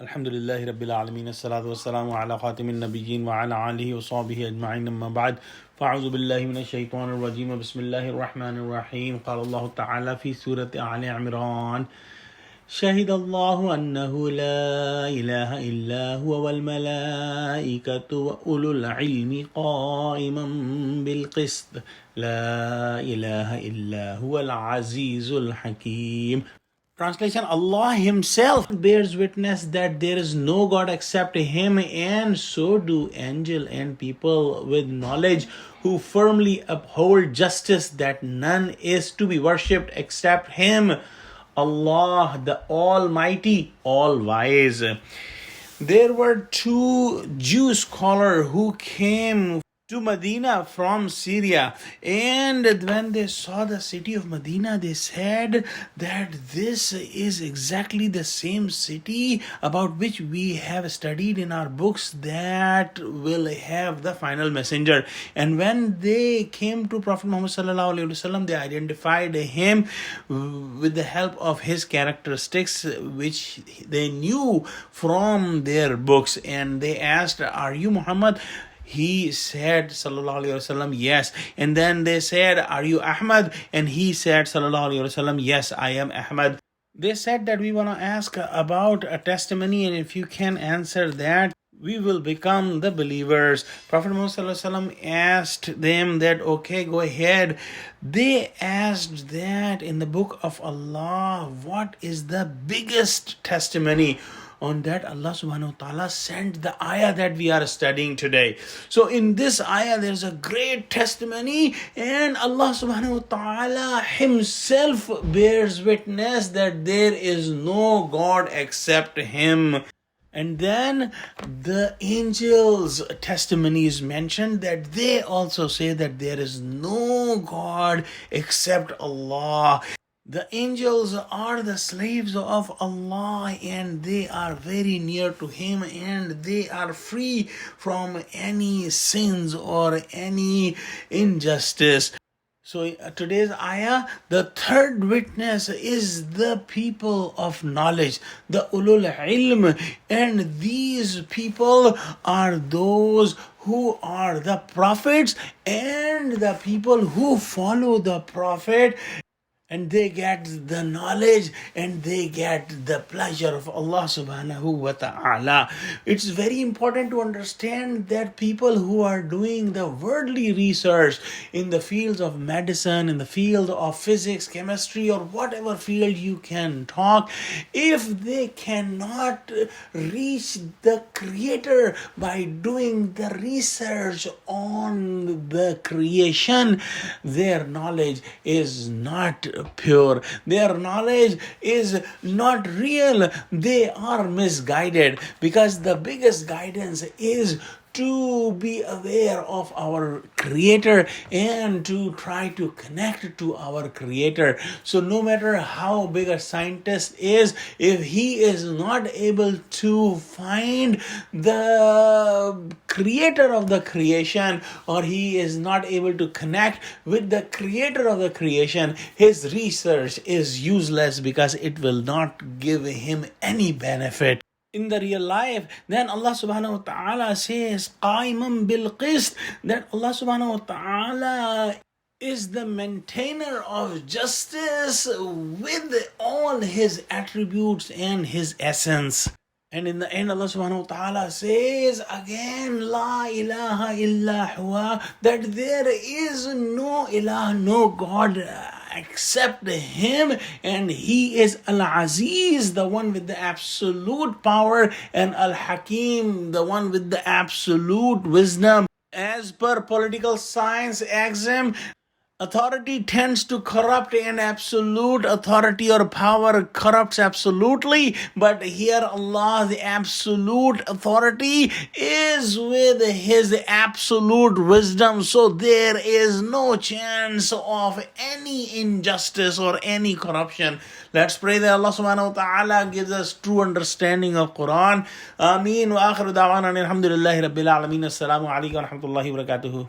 Alhamdulillahi Rabbil Alameen. As-salatu was-salamu ala khatimin nabiyyin wa ala alihi wa sahbihi ajma'in. Amma ba'd. Fa'udhu billahi minash shaitanir rajim. Bismillahir rahmanir rahim. Qala Allah ta'ala fi Surah Al-E-Imran. شهد الله أنه لا إله إلا هو والملائكة وأولو العلم قائما بالقسط لا إله إلا هو العزيز الحكيم. Translation: Allah Himself bears witness that there is no God except Him, and so do angel and people with knowledge who firmly uphold justice, that none is to be worshipped except Him, Allah, the Almighty, All-Wise. There were two Jew scholars who came to Medina from Syria, and when they saw the city of Medina, they said that this is exactly the same city about which we have studied in our books that will have the final messenger. And when they came to Prophet Muhammad sallallahu alaihi wasallam, they identified him with the help of his characteristics, which they knew from their books. And they asked, "Are you Muhammad?" He said, sallallahu alaihi wasallam, yes. And then they said, "Are you Ahmad?" And he said, sallallahu alaihi wasallam, yes, I am Ahmad. They said that we want to ask about a testimony, and if you can answer that, we will become the believers. Prophet Muhammad sallallahu alaihi wasallam asked them that, okay, go ahead. They asked that in the book of Allah, what is the biggest testimony? On that, Allah subhanahu wa ta'ala sent the ayah that we are studying today. So in this ayah, there's a great testimony, and Allah subhanahu wa ta'ala Himself bears witness that there is no God except Him. And then the angels' testimony is mentioned, that they also say that there is no God except Allah. The angels are the slaves of Allah, and they are very near to Him, and they are free from any sins or any injustice. So today's ayah, the third witness is the people of knowledge, the ulul ilm, and these people are those who are the prophets and the people who follow the prophet. And they get the knowledge and they get the pleasure of Allah subhanahu wa ta'ala. It's very important to understand that people who are doing the worldly research in the fields of medicine, in the field of physics, chemistry, or whatever field you can talk, if they cannot reach the Creator by doing the research on the creation, their knowledge is not pure, their knowledge is not real, they are misguided, because the biggest guidance is to be aware of our Creator and to try to connect to our Creator. So no matter how big a scientist is, if he is not able to find the Creator of the creation, or he is not able to connect with the Creator of the creation, his research is useless, because it will not give him any benefit in the real life. Then Allah subhanahu wa ta'ala says, Qaiman bil qist, that Allah subhanahu wa ta'ala is the maintainer of justice with all His attributes and His essence. And in the end, Allah subhanahu wa ta'ala says again, La ilaha illa huwa, that there is no ilah, no God except Him, and He is Al-Aziz, the one with the absolute power, and Al-Hakim, the one with the absolute wisdom. As per political science axiom, authority tends to corrupt, and absolute authority or power corrupts absolutely. But here Allah, the absolute authority, is with His absolute wisdom. So there is no chance of any injustice or any corruption. Let's pray that Allah subhanahu wa ta'ala gives us true understanding of Quran. Ameen wa akhiru da'wana alhamdulillahi rabbil alameen. Assalamu alaikum wa rahmatullahi wa barakatuhu.